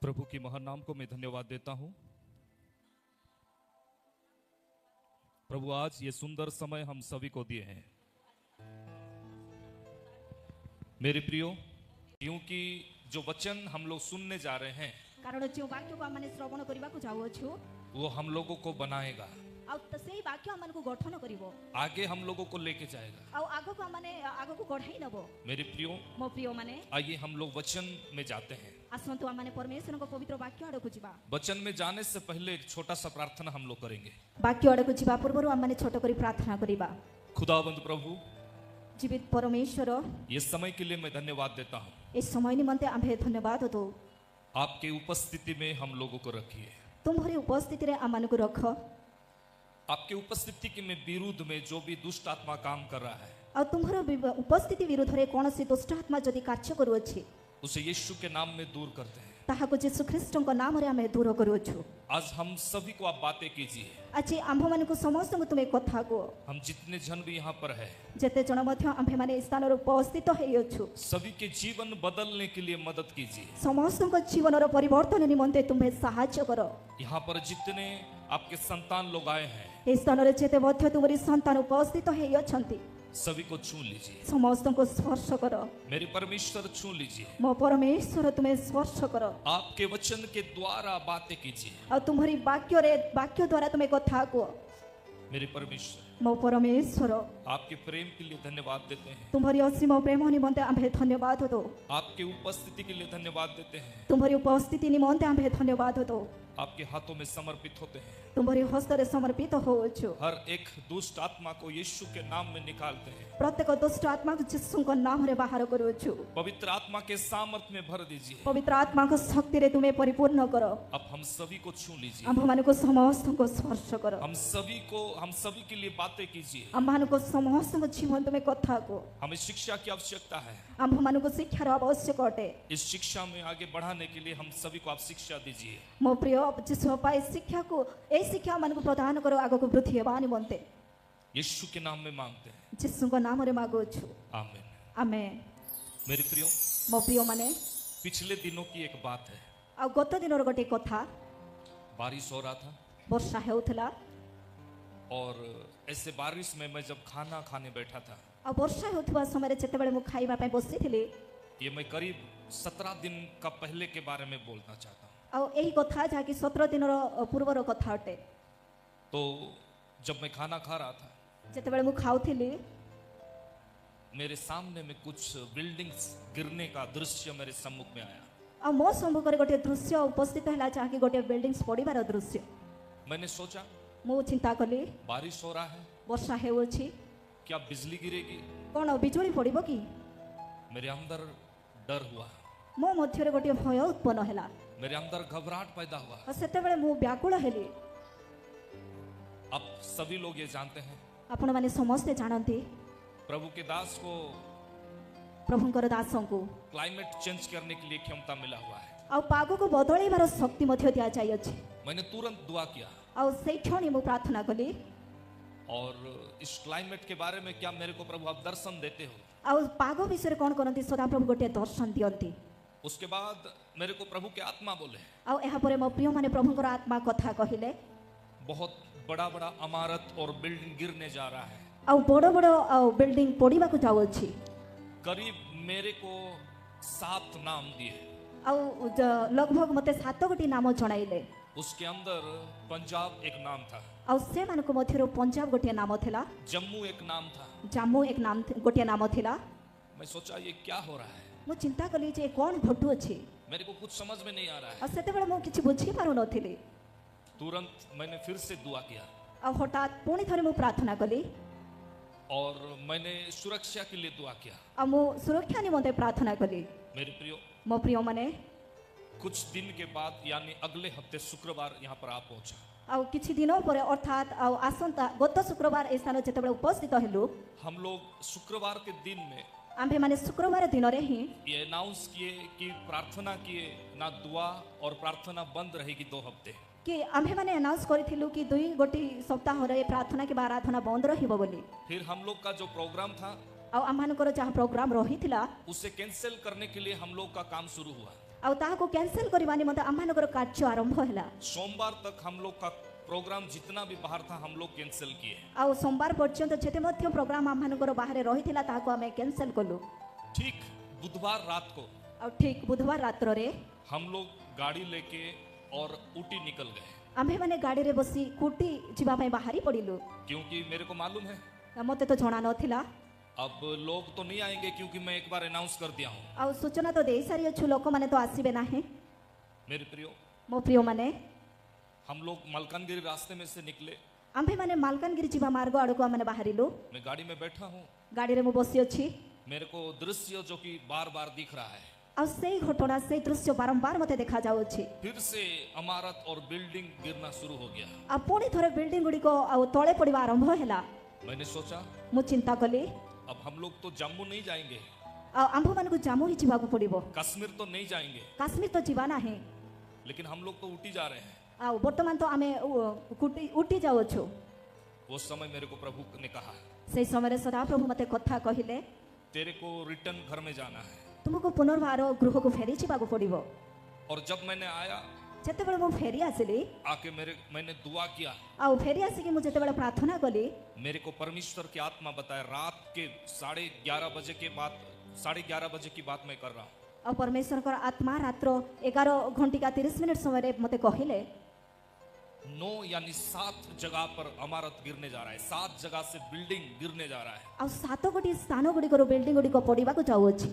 प्रभु की महान नाम को मैं धन्यवाद देता हूं। प्रभु आज ये सुंदर समय हम सभी को दिए हैं मेरे प्रियो, क्योंकि जो वचन हम लोग सुनने जा रहे हैं कारण जो वाक्य को हमने श्रवण करबा को जाउछु वो हम लोगों को बनाएगा, आ त सेही वाक्य हमन को गठन करिवो, आगे हम लोगों को लेके जाएगा। आ आगो को हमने आगो को गढाई नबो। मेरे प्रियो, मो प्रियो माने आइए हम लोग वचन में जाते हैं। आसंतु हमने परमेश्वर को पवित्र वाक्य आडको जिबा। वचन में जाने से पहले एक छोटा सा प्रार्थना हम लोग करेंगे। वाक्य आडको जिबा पूर्वरु हमने छोटो करी प्रार्थना करिबा। खुदावंद प्रभु, जीवित परमेश्वर, ये समय के लिए मैं धन्यवाद देता हूँ। इस समय निमंते आम्भे धन्यवाद दो। आपके उपस्थिति में हम लोगों को रखिए। तुम्हारी उपस्थिति रे आमन को रख। आपके उपस्थिति के में विरुद्ध में जो भी दुष्ट आत्मा काम कर रहा है और तुम्हारा उपस्थिति विरुद्ध रे कोनसी दुष्ट आत्मा जदि कार्य करूअछि उसे यीशु के नाम में दूर करते हैं। ताहाको यीशु ख्रीष्टଙ୍କ नामरे आमे दूर करूअछु। आज हम सभी को आप बातें कीजिए। आज आम्भ माने को समस्त को तुमे कथा को हम जितने जन भी यहाँ पर है, जेते जन मध्य आम्भे माने स्थान रो उपस्थित हेयछु, सभी के जीवन बदलने के लिए मदद कीजिए। समस्त को जीवन रो परिवर्तन निमंते तुम्हे सहायता करो। यहाँ पर जितने आपके संतान लोग आए हैं, ए स्थान रे जेते मध्य तुमरी संतान उपस्थित हेयछंती, सभी को छू लीजिए। समस्त को स्पर्श करो। मेरे परमेश्वर छू लीजिए। मो परमेश्वर तुम्हें स्पर्श करो। आपके वचन के द्वारा बातें कीजिए। और तुम्हारी वाक्य द्वारा तुम्हें कथा को। मेरे परमेश्वर, मो परमेश्वर, आपके प्रेम के लिए धन्यवाद देते हैं। तुम्हारी असीम प्रेम निमंते आम्भे धन्यवाद दो। आपके उपस्थिति के लिए धन्यवाद देते हैं। तुम्हारी उपस्थिति निमंते आम्भे धन्यवाद दो। आपके हाथों में समर्पित होते हैं। तुम्हारी हस्त रे समर्पित होछु। हर एक दुष्ट आत्मा को यीशु के नाम में निकालते हैं। प्रत्येक दुष्ट आत्मा को यीशु को नाम रे बाहर करूछु। पवित्र आत्मा के सामर्थ्य में भर दीजिए। पवित्र आत्मा को शक्ति रे तुम्हें परिपूर्ण करो। अब हम सभी को छू लीजिए। आम्भ माने को समस्त को स्पर्श करो। हम सभी के लिए बातें कीजिए। आम्भ माने को समस्त को जीवन तुम्हें कथा को। हमें शिक्षा की आवश्यकता है। आम्भ माने को शिक्षा आवश्यक अटे। इस शिक्षा में आगे बढ़ाने के लिए हम सभी को आप शिक्षा दीजिए। मो प्रिय जिसो पाए शिक्षा को ए शिक्षा मन को प्रदान करो, आगो को वृद्धि हेबानी बनते यीशु के नाम में मांगते हैं। यीशु को नाम रे मांगो छु। आमीन। आमेन। मेरे प्रियो, मो प्रिय माने पिछले दिनों की एक बात है। आ गत दिन रो गोटे कथा, बारिश हो रहा था वर्षा हेउथला और ऐसे बारिश में मैं जब खाना खाने बैठा था, आ वर्षा हेउथबा समय रे जेते बेले मु खाइबा पय बसिथिली। ये मैं करीब 17 दिन का पहले के बारे में बोलना चाहता हूँ। आ एही कथा जा कि 17 दिन रो पूर्व रो कथा अटे। तो जब मैं खाना खा रहा था, जेते बेले मु खाउथिली, मेरे सामने में कुछ बिल्डिंग्स गिरने का दृश्य मेरे सम्मुख में आया। आ मो सम्मुख रे गोटे दृश्य उपस्थित हैला जा कि गोटे बिल्डिंग्स पडिबार दृश्य। मैंने सोचा, मु चिंता कली, बारिश हो रहा है, वर्षा हेउछि, क्या बिजली गिरेगी? कोन बिजुली पडिबो कि? मेरे अंदर डर हुआ, मो मध्य रे गोटे भय उत्पन्न हैला। मेरे अंदर घबराहट पैदा हुआ। आ सेते बेले मु व्याकुल हेली। अब सभी लोग ये जानते हैं, आपण माने समस्त जानती प्रभु के दास को प्रभुंकर दासों को क्लाइमेट चेंज करने के लिए क्षमता मिला हुआ है। आ पागो को बदलैबार शक्ति मध्य दिया जाय अछि। मैंने तुरंत दुआ किया आ सेई क्षणी मु प्रार्थना कली, और इस क्लाइमेट के बारे में क्या मेरे को प्रभु आप दर्शन देते हो? आ पागो विषय कोन करंती सदा प्रभु गोटे दर्शन दियंती। उसके बाद मेरे को प्रभु के आत्मा बोले, आ एहा परे मो प्रिय माने प्रभुंकर आत्मा कथा कहिले, बहुत बड़ा बड़ा इमारत और बिल्डिंग गिरने जा रहा है। आ बड़ बड़ बिल्डिंग पडिबा को जाउ अछि। करीब मेरे को 7 नाम दिए। आ लगभग मते 7 गोटी नाम जणाइले। उसके अंदर पंजाब एक नाम था, आ से मानको मध्यरो पंजाब गोटे नाम थिला, जम्मू एक नाम था। जम्मू एक नाम गोटे नाम थिला। मैं सोचा ये क्या हो रहा है, मु चिंता कली जे कोन घटु अछि। मेरे को कुछ समझ में नहीं आ रहा है। आ सेते बेले मु किछि बुझी पारु नथिली। तुरंत मैंने फिर से दुआ किया आ हठात पुणी थरे मु प्रार्थना कली और मैंने सुरक्षा के लिए दुआ किया। आ मु सुरक्षा निमंते प्रार्थना कली। मेरे प्रियो, मो प्रिय माने कुछ दिन के बाद यानी अगले हफ्ते शुक्रवार यहाँ पर आ पहुंचा। आ किछि दिनो परे अर्थात आ आसंता गत शुक्रवार ए स्थान जेते बेले उपस्थित हेलु, हम लोग शुक्रवार के दिन में आम्भे माने शुक्रवार दिन रे ही ये अनाउंस किए कि प्रार्थना किए ना दुआ और प्रार्थना बंद रहेगी 2 हफ्ते। कि आम्भे माने अनाउंस करिथिलु कि 2 गोटी सप्ताह रे प्रार्थना के आराधना बंद रहिबो बोली। फिर हम लोग का जो प्रोग्राम था आ आम मानकर जहाँ प्रोग्राम रही उसे कैंसिल करने के लिए हम लोग का काम शुरू हुआ। ଆଉ ତାହାକୁ କ୍ୟାନସେଲ କରିବା ନିମନ୍ତେ ଆମମାନଙ୍କର କାର୍ଯ୍ୟ ଆରମ୍ଭ ହେଲା। सोमवार तक हम लोग का प्रोग्राम जितना भी बाहर था हम लोग कैंसिल किए। ଆଉ ସୋମବାର ପର୍ଯ୍ୟନ୍ତ ଯେତେ ମଧ୍ୟ ପ୍ରୋଗ୍ରାମ ଆମମାନଙ୍କର ବାହାରେ ରହିଥିଲା ତାହାକୁ ଆମେ କ୍ୟାନସେଲ କଲୁ। ठीक बुधवार रात को ଆଉ ଠିକ ବୁଧବାର ରାତ୍ରରେ हम लोग गाड़ी लेके और ऊटी निकल गए, ଆମ୍ଭେମାନେ ଗାଡ଼ିରେ ବସି କୁଟି ଯିବା ପାଇଁ ବାହାରି ପଡ଼ିଲୁ। क्योंकि मेरे को मालूम है ମୋତେ ତ ଜଣା ନଥିଲା। अब लोग तो नहीं आएंगे, क्योंकि मैं एक बार अनाउंस कर दिया हूँ। ଆଉ ସୂଚନା ତ ଦେଇସାରିଅଛୁ, ଲୋକମାନେ ତ ଆସିବେ ନାହିଁ। मेरे प्रियो, ମୋ ପ୍ରିୟମାନେ, हम लोग मलकानगिरी रास्ते में से निकले, ଆମ୍ଭେମାନେ ମାଲକାନଗିରି ଯିବା ମାର୍ଗ ଆଡ଼କୁ ଆମେ ବାହାରିଲୁ। मैं गाड़ी में बैठा हूँ, ଗାଡ଼ିରେ ମୁଁ ବସିଅଛି। मेरे को दृश्य जो कि बार बार दिख रहा है, ଆଉ ସେଇ ଘଟଣା, ସେଇ ଦୃଶ୍ୟ ବାରମ୍ବାର ମୋତେ ଦେଖାଯାଉଅଛି। फिर से इमारत और बिल्डिंग गिरना शुरू हो गया। ଆଉ ପୁଣି ଥରେ ବିଲ୍ଡିଂ ଗୁଡ଼ିକ ଆଉ ତଳେ ପଡ଼ିବା ଆରମ୍ଭ ହେଲା। मैंने सोचा ମୁଁ ଚିନ୍ତା କଲି, अब हम लोग तो जम्मू नहीं जाएंगे, ଆଉ ଆମ୍ଭମାନଙ୍କୁ ଜାମ୍ମୁ ହିଁ ଯିବାକୁ ପଡ଼ିବ, कश्मीर तो नहीं जाएंगे, କାଶ୍ମୀର ତ ଯିବା ନାହିଁ। लेकिन हम लोग तो ऊटी जा रहे हैं। ଆଉ ବର୍ତ୍ତମାନ ତ ଆମେ ଉଟି ଯାଉଅଛୁ। वो समय मेरे को प्रभु ने कहा, ସେଇ ସମୟରେ ସଦାପ୍ରଭୁ ମୋତେ କଥା କହିଲେ, तेरे को रिटर्न घर में जाना है। ତୁମକୁ ପୁନର୍ବାର ଗୃହକୁ ଫେରି ଯିବାକୁ ପଡ଼ିବ। और जब मैंने आया, ଯେତେବେଳେ ମୁଁ ଫେରି ଆସିଲି, आके मैंने दुआ किया, ଆଉ ଫେରି ଆସିକି ମୁଁ ଯେତେବେଳେ ପ୍ରାର୍ଥନା कली, मेरे को परमेश्वर की आत्मा बताया, रात के 11:30 बजे के बाद 11:30 बजे की बात मैं कर रहा हूँ। ଆଉ ପରମେଶ୍ୱରଙ୍କର ଆତ୍ମା ରାତ୍ର 11:30 ସମୟରେ ମୋତେ କହିଲେ, 9 यानी 7 जगह पर इमारत गिरने जा रहा है, 7 जगह से बिल्डिंग गिरने जा रहा है। ଆଉ 7 ଗୋଟି ସ୍ଥାନ ଗୁଡ଼ିକରୁ ବିଲ୍ଡିଂ ଗୁଡ଼ିକ पଡ଼ିବାକୁ ଯାଉଅଛି।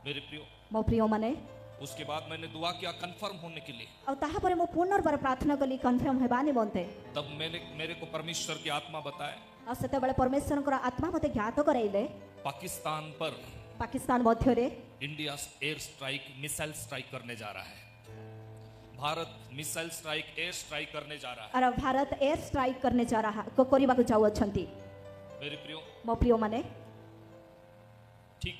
मेरे प्रियो, ମୋ ପ୍ରିୟମାନେ, उसके बाद मैंने दुआ किया कंफर्म होने के लिए। ଆଉ ତାହାପରେ ମୁଁ ପୁନର୍ବାର ପ୍ରାର୍ଥନା କଲି କନଫର୍ମ ହେବା ନିମନ୍ତେ। तब मेरे को परमेश्वर की आत्मा बताए, ଆଉ ସେତେବେଳେ ପରମେଶ୍ୱରଙ୍କର ଆତ୍ମା ମୋତେ ଜ୍ଞାତ କରାଇଲେ, पाकिस्तान पर ପାକିସ୍ତାନ ମଧ୍ୟରେ India air strike, missile strike करने जा रहा है। Bharat missile strike, air strike करने जा रहा है। ଆର ଭାରତ ଏୟାର ଷ୍ଟ୍ରାଇକ୍ କରିବାକୁ ଯାଉଅଛନ୍ତି। मेरे प्रियो, ମୋ ପ୍ରିୟମାନେ, ठीक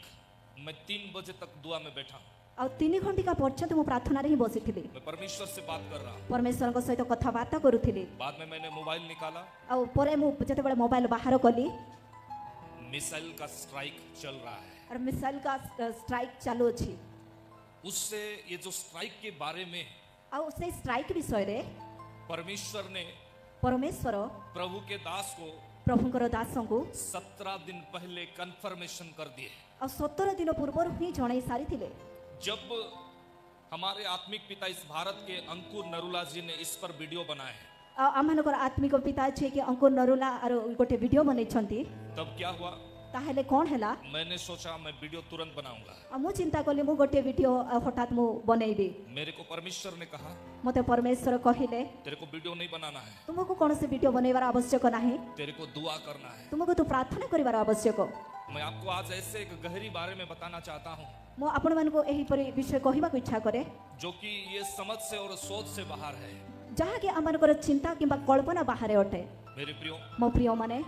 मैं 3 बजे तक दुआ में बैठा हूँ। ଆଉ 3 ଘଣ୍ଟିକା ପର୍ଯ୍ୟନ୍ତ ମୁଁ ପ୍ରାର୍ଥନାରେ ହିଁ ବସିଥିଲି, मैं परमेश्वर से बात कर रहा हूँ। ପରମେଶ୍ୱରଙ୍କ ସହିତ କଥାବାର୍ତ୍ତା କରୁଥିଲି। बाद में मैंने मोबाइल निकाला, ଆଉ ପରେ ମୁଁ ଯେତେବେଳେ ମୋବାଇଲ ବାହାର କଲି, मिसाइल का स्ट्राइक चल रहा है। ଆର ମିସାଇଲ का ଷ୍ଟ୍ରାଇକ୍ ଚାଲୁଅଛି। उससे ये जो स्ट्राइक के बारे में ଆଉ ସେଇ ଷ୍ଟ୍ରାଇକ୍ ବିଷୟରେ परमेश्वर ने ପରମେଶ୍ୱର प्रभु के दास को ପ୍ରଭୁଙ୍କର ଦାସଙ୍କୁ 17 दिन पहले कंफर्मेशन कर दिए। ଆଉ 17 ଦିନ ପୂର୍ବରୁ ହିଁ ଜଣାଇ ସାରିଥିଲେ। जब हमारे आत्मिक पिता इस भारत के अंकुर नरुला जी ने इस पर वीडियो बनाए, ଆଉ ଆମମାନଙ୍କର ଆତ୍ମିକ ପିତା ଅଛି କି ଅଙ୍କୁର ନରୁଲା ଆର ଗୋଟେ ଭିଡ଼ିଓ ବନେଇଛନ୍ତି। तब क्या हुआ, ତାହେଲେ କ'ଣ ହେଲା, मैंने सोचा मैं वीडियो तुरंत बनाऊंगा। ଆଉ ମୁଁ ଚିନ୍ତା କଲି ମୁଁ ଗୋଟେ ଭିଡ଼ିଓ ହଠାତ୍ ମୁଁ ବନେଇବି। मेरे को परमेश्वर ने कहा, ମୋତେ ପରମେଶ୍ୱର କହିଲେ, तेरे को वीडियो नहीं बनाना है, ତୁମକୁ କୌଣସି ଭିଡ଼ିଓ ବନେଇବାର ଆବଶ୍ୟକ ନାହିଁ, तेरे को दुआ करना है। ତୁମକୁ ତୁ ପ୍ରାର୍ଥନା କରିବାର ଆବଶ୍ୟକ। मैं आपको आज ऐसे एक गहरी बारे में बताना चाहता हूँ, ମୁଁ ଆପଣମାନଙ୍କୁ ଏହିପରି ବିଷୟ କହିବାକୁ ଇଚ୍ଛା କରେ, जो कि ये समझ से और सोच से बाहर है। ଯାହାକି ଆମମାନଙ୍କର ଚିନ୍ତା କିମ୍ବା କଳ୍ପନା ବାହାରେ ଅଟେ। मेरे प्रियो, ମୋ ପ୍ରିୟମାନେ,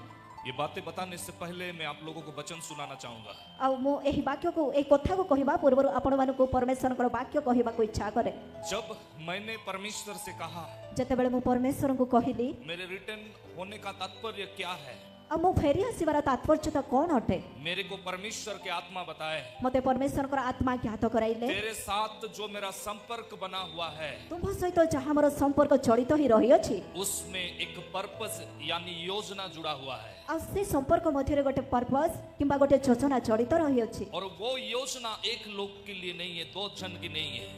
ये बातें बताने से पहले मैं आप लोगों को वचन सुनाना चाहूंगा। ଆଉ ମୁଁ ଏହି ବାକ୍ୟକୁ, ଏହି କଥାକୁ କହିବା ପୂର୍ବରୁ ଆପଣମାନଙ୍କୁ ପରମେଶ୍ୱରଙ୍କର ବାକ୍ୟ କହିବାକୁ ଇଚ୍ଛା କରେ। जब मैंने परमेश्वर से कहा ଯେତେବେଳେ ମୁଁ ପରମେଶ୍ୱରଙ୍କୁ କହିଲି, मेरे रिटर्न होने का तात्पर्य क्या है, ଆଉ ମୁଁ ଫେରି ଆସିବାର ତାତ୍ପର୍ଯ୍ୟତା କ'ଣ ଅଟେ, मेरे को परमेश्वर के आत्मा बताए, ମୋତେ ପରମେଶ୍ୱରଙ୍କର ଆତ୍ମା ଜ୍ଞାତ କରାଇଲେ, तेरे साथ जो मेरा संपर्क बना हुआ है ତୁମ୍ଭ ସହିତ ଯାହା ମୋର ସମ୍ପର୍କ ଜଡ଼ିତ ହିଁ ରହିଅଛି, उसमें एक पर्पस यानी योजना जुड़ा हुआ है। ଆଉ ସେ ସମ୍ପର୍କ ମଧ୍ୟରେ ଗୋଟେ ପର୍ପସ୍ କିମ୍ବା ଗୋଟେ ଯୋଜନା ଜଡ଼ିତ ରହିଅଛି। और वो योजना एक लोग के लिए नहीं है, 2 जन की नहीं है,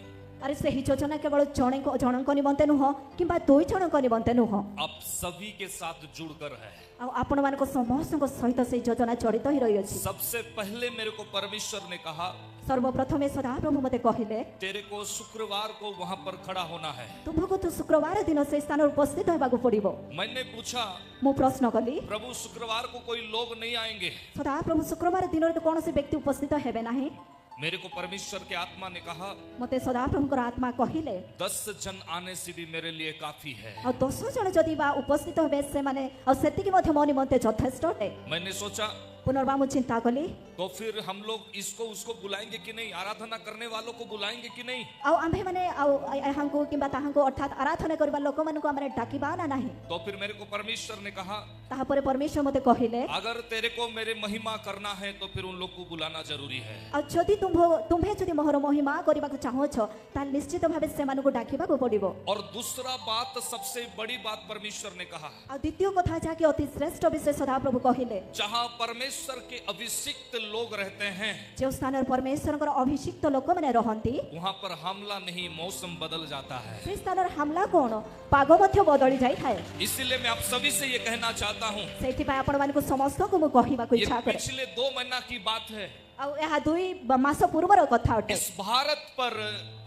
ଆରେ ସେହି ଯୋଜନା କେବଳ ଜଣଙ୍କ ନିମନ୍ତେ ନୁହଁ କିମ୍ବା 2 ଜଣଙ୍କ ନିମନ୍ତେ ନୁହଁ, अब सभी के साथ जुड़कर है। ଆଉ ଆପଣମାନଙ୍କ ସମସ୍ତଙ୍କ ସହିତ ସେଇ ଯୋଜନା ଜଡ଼ିତ ହିଁ ରହିଅଛି। सबसे पहले मेरे को परमेश्वर ने कहा, ସର୍ବପ୍ରଥମେ ସଦାପ୍ରଭୁ ମୋତେ କହିଲେ, तेरे को शुक्रवार को वहां पर खड़ा होना है। ତୁମକୁ ତୁ ଶୁକ୍ରବାର ଦିନ ସେଇ ସ୍ଥାନରେ ଉପସ୍ଥିତ ହେବାକୁ ପଡ଼ିବ। मैंने पूछा, ମୁଁ ପ୍ରଶ୍ନ କଲି, प्रभु शुक्रवार को कोई लोग नहीं आएंगे? ସଦାପ୍ରଭୁ ଶୁକ୍ରବାର ଦିନରେ ତ କୌଣସି ବ୍ୟକ୍ତି ଉପସ୍ଥିତ ହେବେ ନାହିଁ। मेरे को परमेश्वर के आत्मा ने कहा, ମୋତେ ସଦାପ୍ରଭୁଙ୍କର ଆତ୍ମା କହିଲେ, 10 जन आने से भी मेरे लिए काफी है। ଆଉ 10 ଜଣ ଯଦି ବା ଉପସ୍ଥିତ ହେବେ ସେମାନେ, ଆଉ ସେତିକି ମଧ୍ୟ ମୋ ନିମନ୍ତେ ଯଥେଷ୍ଟ ଅଟେ। मैंने सोचा ପୁନର୍ବାର ମୁଁ ଚିନ୍ତା କଲି, तो फिर हम लोग इसको उसको बुलाएंगे कि नहीं, आराधना करने वालों को बुलाएंगे कि नहीं? ଆଉ ଆମ୍ଭେ ମାନେ ଆଉ ଏହାଙ୍କୁ କିମ୍ବା ତାହାଙ୍କୁ ଅର୍ଥାତ୍ ଆରାଧନା କରିବା ଲୋକମାନଙ୍କୁ ଆମେ ଡାକିବା ନା ନାହିଁ? तो फिर मेरे को परमेश्वर ने कहा, ତାହାପରେ ପରମେଶ୍ୱର ମୋତେ କହିଲେ, अगर तेरे को मेरे महिमा करना है तो फिर उन लोग को बुलाना जरूरी है। ଆଉ ଯଦି ତୁମ୍ଭେ ଯଦି ମୋହର ମହିମା କରିବାକୁ ଚାହୁଁଛ ତାହେଲେ ନିଶ୍ଚିତ ଭାବେ ସେମାନଙ୍କୁ ଡାକିବାକୁ ପଡିବ। और दूसरा बात, सबसे बड़ी बात परमेश्वर ने कहा, ଆଉ ଦ୍ୱିତୀୟ କଥା ଯାହାକି ଅତି ଶ୍ରେଷ୍ଠ ବିଷୟ ସଦାପ୍ରଭୁ କହିଲେ, जहां परमेश्वर के अभिषिक्त लोग रहते हैं ଯେଉଁ ସ୍ଥାନରେ ପରମେଶ୍ୱରଙ୍କର ଅଭିଷିକ୍ତ ଲୋକମାନେ ରହନ୍ତି वहां पर हमला नहीं, मौसम बदल जाता है। ସେ ସ୍ଥାନର ହାମଲା କଣ, ପାଗ ମଧ୍ୟ ବଦଳି ଯାଇଥାଏ। इसीलिए मैं आप सभी से ये कहना चाहता हूँ, ସେଇଥିପାଇଁ ଆପଣମାନଙ୍କୁ ସମସ୍ତଙ୍କୁ ମୁଁ କହିବାକୁ ये ଇଚ୍ଛା କରେ। पिछले 2 महीना की बात है। ଆଉ ଏହା 2 ମାସ ପୂର୍ବର କଥା ଅଟେ। इस भारत पर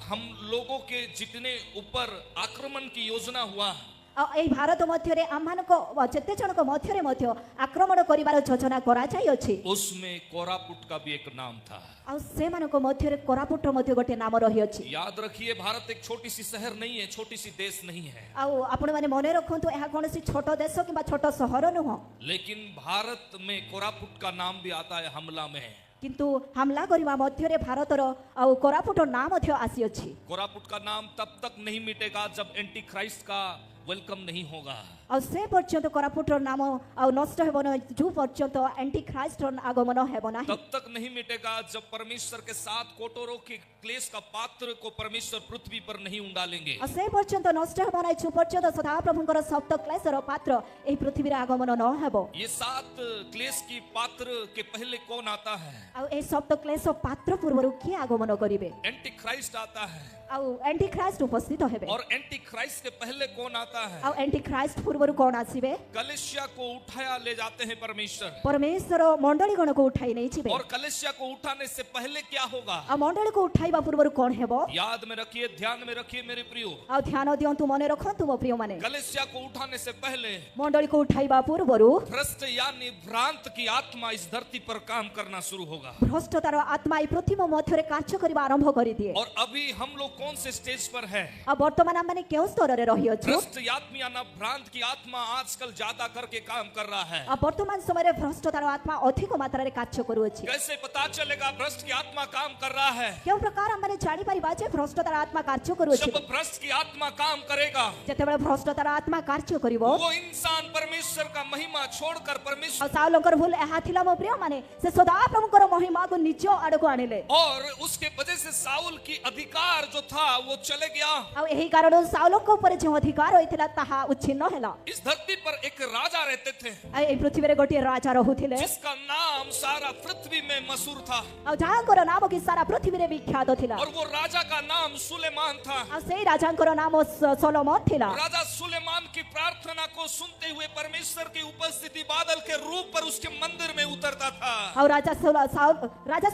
हम लोगों के जितने ऊपर आक्रमण की योजना हुआ, ଆଉ ଏହି ଭାରତ ମଧ୍ୟରେ ଆମମାନଙ୍କ ଯେତେ ଜଣଙ୍କ ମଧ୍ୟରେ ମଧ୍ୟ ଆକ୍ରମଣ କରିବାର ଯୋଜନା କରାଯାଇଅଛି, उसमें कोरापुट का भी एक नाम था। ଆଉ ସେମାନଙ୍କ ମଧ୍ୟରେ କୋରାପୁଟର ମଧ୍ୟ ଗୋଟେ ନାମ ରହିଅଛି। याद रखिए, भारत एक छोटी सी शहर नहीं है, छोटी सी देश नहीं है, ଆଉ ଆପଣମାନେ ମନେ ରଖନ୍ତୁ ଏହା କୌଣସି ଛୋଟ ଦେଶ କିମ୍ବା ଛୋଟ ସହର ନୁହଁ। लेकिन भारत में कोरापुट का नाम भी आता है हमला में। କିନ୍ତୁ ହାମଲା କରିବା ମଧ୍ୟରେ ଭାରତର ଆଉ କୋରାପୁଟର ନାଁ ମଧ୍ୟ ଆସିଅଛି। कोरापुट का नाम तब तक नहीं मिटेगा जब एंटी क्राइस्ट का वेलकम नहीं होगा। ଆଉ ସେ ପର୍ଯ୍ୟନ୍ତ କୋରାପୁଟର ନାମ ଆଉ ନଷ୍ଟ ହେବ ନାହିଁ ଯେଉଁ ପର୍ଯ୍ୟନ୍ତ ଆଣ୍ଟି ଖ୍ରାଇଷ୍ଟର ଆଗମନ ହେବ ନାହିଁ। तब तक नहीं मिटेगा जब परमेश्वर के साथ कोटोरों के क्लेश का पात्र को परमेश्वर पृथ्वी पर नहीं उंडालेंगे। ଆଉ ସେ ପର୍ଯ୍ୟନ୍ତ ନଷ୍ଟ ହେବ ନାହିଁ ଯେଉଁ ପର୍ଯ୍ୟନ୍ତ ସଦାପ୍ରଭୁଙ୍କର ସପ୍ତ କ୍ଲେଶର ପାତ୍ର ଏହି ପୃଥିବୀରେ ଆଗମନ ନ ହେବ। ये 7 क्लेश की पात्र के पहले कौन आता है? ଆଉ ଏହି ସପ୍ତ କ୍ଲେଶ ପାତ୍ର ପୂର୍ବରୁ କିଏ ଆଗମନ କରିବେ? एंटी क्राइस्ट आता है। ଆଉ ଆଣ୍ଟି ଖ୍ରାଇଷ୍ଟ ଉପସ୍ଥିତ ହେବେ। और एंटी क्राइस्ट के पहले कौन आता है? ଆଉ ଆଣ୍ଟି ଖ୍ରାଇଷ୍ଟ ପୂର୍ବରୁ କଣ ଆସିବେ? कलिसिया को उठाया ले जाते हैं परमेश्वर। ପରମେଶ୍ୱର ମଣ୍ଡଳୀ ଗଣକୁ ଉଠାଇ ନେଇଯିବେ। और कलिसिया को उठाने से पहले क्या होगा? ଆଉ ମଣ୍ଡଳୀକୁ ଉଠାଇବା ପୂର୍ବରୁ କଣ ହେବ? याद में रखिए, ध्यान में रखिए मेरे प्रियो। ଆଉ ଧ୍ୟାନ ଦିଅନ୍ତୁ, ମନେ ରଖନ୍ତୁ ମୋ ପ୍ରିୟମାନେ, कलिसिया को उठाने से पहले ମଣ୍ଡଳୀକୁ ଉଠାଇବା ପୂର୍ବରୁ भ्रष्ट यानी भ्रांत की आत्मा इस धरती पर काम करना शुरू होगा। ଭ୍ରଷ୍ଟତାର ଆତ୍ମା ଏହି ପୃଥିବୀ ମଧ୍ୟରେ କାର୍ଯ୍ୟ କରିବା ଆରମ୍ଭ କରିଦିଏ। और अभी हम लोग कौन से स्टेज पर है? ଆଉ ବର୍ତ୍ତମାନ ଆମମାନେ କେଉଁ ସ୍ତରରେ ରହିଅଛୁ? भ्रष्ट आत्मा या भ्रांत की आत्मा आजकल ज्यादा करके काम कर रहा है। ଆଉ ବର୍ତ୍ତମାନ ସମୟରେ ଭ୍ରଷ୍ଟତାର ଆତ୍ମା ଅଧିକ ମାତ୍ରାରେ କାର୍ଯ୍ୟ କରୁଅଛି। कैसे पता चलेगा भ्रष्ट की आत्मा काम कर रहा है? କେଉଁ ପ୍ରକାର ଆମମାନେ ଜାଣିପାରିବା ଯେ ଭ୍ରଷ୍ଟତାର ଆତ୍ମା କାର୍ଯ୍ୟ କରୁଅଛି? जब भ्रष्ट की आत्मा काम करेगा, ଯେତେବେଳେ ଭ୍ରଷ୍ଟତାର ଆତ୍ମା କାର୍ଯ୍ୟ କରିବ, वो इंसान परमेश्वर का महिमा छोड़कर ଆଉ परमेश्वर ସାଉଲଙ୍କର ଭୁଲ ଏହା ଥିଲା ମୋ ପ୍ରିୟମାନେ, ସେ ସଦାପ୍ରଭୁଙ୍କର ମହିମାକୁ ନିଜ ଆଡ଼କୁ ଆଣିଲେ। और उसके वजह से साउल की अधिकार जो था वो चले गया। ଆଉ ଏହି କାରଣରୁ ସାଉଲଙ୍କ ଉପରେ ଯେଉଁ ଅଧିକାର ହୋଇଥିଲା ତାହା ଉଚ୍ଛିନ୍ନ ହେଲା। इस धरती पर एक राजा रहते थे ଆଉ ଏହି ପୃଥିବୀରେ ଗୋଟିଏ ରାଜା ରହୁଥିଲେ, जिसका नाम सारा पृथ्वी में मशहूर था। ଆଉ ଯାହାଙ୍କର ନାମ କି ସାରା ପୃଥିବୀରେ ବିଖ୍ୟାତ ଥିଲା। और वो राजा का नाम सुलेमान था। ଆଉ ସେଇ ରାଜାଙ୍କର ନାମ ସଲୋମନ ଥିଲା। राजा सुलेमान की प्रार्थना को सुनते हुए परमेश्वर की उपस्थिति बादल के रूप पर उसके मंदिर में उतरता था। ଆଉ ରାଜା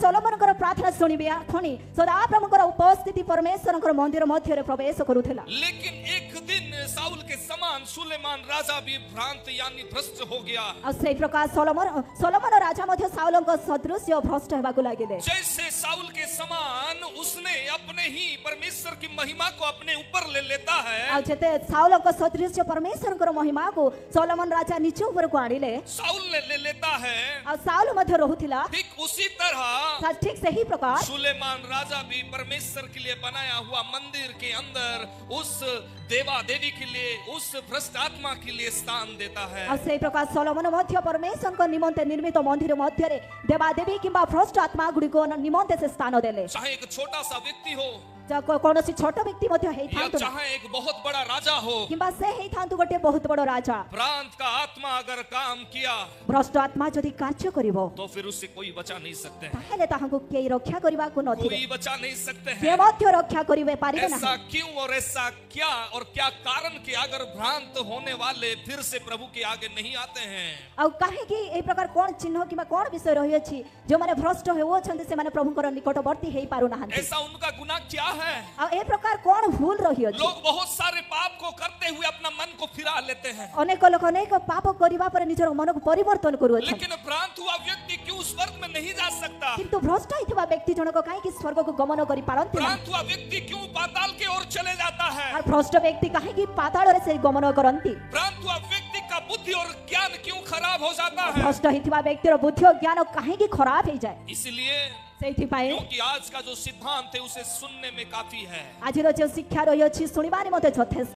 ସଲୋମନଙ୍କର ପ୍ରାର୍ଥନା ଶୁଣିବେ ଖୁଣି ସଦାପ୍ରଭୁଙ୍କର ଉପସ୍ଥିତି ପରମେଶ୍ୱରଙ୍କର ମନ୍ଦିର ମଧ୍ୟରେ ପ୍ରବେଶ କରୁଥିଲା। लेकिन एक दिन साउल के समान सुलेमान राजा भी भ्रांत यानी भ्रष्ट हो गया। ଆଉ ସେଇ ପ୍ରକାର ସଲୋମନ ରାଜା ମଧ୍ୟ ସାଉଲଙ୍କ ସଦୃଶ୍ୟ ଭ୍ରଷ୍ଟ ହେବାକୁ ଲାଗିଲେ। जैसे साउल के समान उसने अपने ही परमेश्वर की महिमा को अपने ऊपर ले लेता है। ଆଉ ଯେତେ ସାଉଲଙ୍କ ସଦୃଶ୍ୟ ପରମେଶ୍ୱରଙ୍କର ମହିମାକୁ ସଲୋମନ ରାଜା ନିଜ ଉପରକୁ ଆଣିଲେ, साउल ने ले लेता है। ଆଉ ସାଉଲ ମଧ୍ୟ ରହୁଥିଲା, ठीक उसी तरह ଠିକ ସେହି ପ୍ରକାର सुलेमान राजा भी परमेश्वर के लिए बनाया हुआ मंदिर के अंदर उस देवा देवी के लिए, उस भ्रष्ट आत्मा के लिए स्थान देता है। ଆଉ ସେଇ ପ୍ରକାର ସଲୋମନ ମଧ୍ୟ ପରମେଶ୍ୱରଙ୍କ ନିମନ୍ତେ ନିର୍ମିତ ମନ୍ଦିର ମଧ୍ୟରେ ଦେବାଦେବୀ କିମ୍ବା ଭ୍ରଷ୍ଟ ଆତ୍ମା ଗୁଡ଼ିକ ନିମନ୍ତେ ସେ ସ୍ଥାନ ଦେଲେ। चाहे एक छोटा सा व्यक्ति हो କୌଣସି ଛୋଟ ବ୍ୟକ୍ତି ମଧ୍ୟ या ହେଇଥାନ୍ତୁ ନା, चाहे एक बहुत बड़ा राजा हो, କିମ୍ବା ସେ ହେଇଥାନ୍ତୁ ଗୋଟେ ବହୁତ ବଡ଼ ରାଜା, भ्रांत का आत्मा अगर काम किया ଭ୍ରଷ୍ଟ ଆତ୍ମା ଯଦି କାର୍ଯ୍ୟ କରିବ तो फिर उससे कोई बचा नहीं सकते हैं। ତାହେଲେ ତାହାଙ୍କୁ କେହି ରକ୍ଷା କରିବାକୁ ନଥିବେ, कोई बचा नहीं सकते କିଏ हैं। ମଧ୍ୟ ରକ୍ଷା କରିବେ ପାରିବେ ऐसा ନାହିଁ। क्यों और ऐसा क्या और क्या कारण कि अगर भ्रांत होने वाले फिर से प्रभु के आगे नहीं आते हैं? ଆଉ କାହିଁକି ଏହି ପ୍ରକାର କଣ ଚିହ୍ନ କିମ୍ବା କଣ ବିଷୟ ରହିଅଛି ଯେଉଁମାନେ ଭ୍ରଷ୍ଟ ହେଉଅଛନ୍ତି ସେମାନେ ପ୍ରଭୁଙ୍କର ନିକଟବର୍ତ୍ତୀ ହେଇପାରୁନାହାନ୍ତି? ऐसा उनका गुनाह क्या है? ଆଉ ଏ ପ୍ରକାର କଣ ଭୁଲ ରହିଅଛି? लोग बहुत सारे पाप को करते हुए अपना मन को फिरा लेते हैं, ଅନେକ ଲୋକ ଅନେକ ପାପ କରିବା ପରେ ନିଜର ମନକୁ ପରିବର୍ତ୍ତନ କରୁଅଛନ୍ତି, लेकिन भ्रांत हुआ व्यक्ति क्यों उस वर्ग में नहीं जा सकता? କିନ୍ତୁ ଭ୍ରଷ୍ଟ ହେଇଥିବା ବ୍ୟକ୍ତି ଜଣକ କାହିଁକି ସ୍ୱର୍ଗକୁ ଗମନ କରିପାରନ୍ତି ନାହିଁ? भ्रांत हुआ व्यक्ति क्यों पाताल की ओर चले जाता है? ଆଉ ଭ୍ରଷ୍ଟ ବ୍ୟକ୍ତି କାହିଁକି ପାତାଳରେ ସେ ଗମନ କରନ୍ତି? भ्रांत हुआ व्यक्ति का बुद्धि बुद्धि और ज्ञान क्यों खराब हो जाता है? ଭ୍ରଷ୍ଟ ହେଇଥିବା ବ୍ୟକ୍ତିର ବୁଦ୍ଧି ଓ ଜ୍ଞାନ କାହିଁକି ଖରାପ ହେଇଯାଏ? इसलिए ସେଇଥିପାଇଁ क्योंकि आज का जो सिद्धांत है उसे सुनने में काफी है। ଆଜିର ଯେଉଁ ଶିକ୍ଷା ରହିଅଛି ଶୁଣିବା ନିମନ୍ତେ ଯଥେଷ୍ଟ।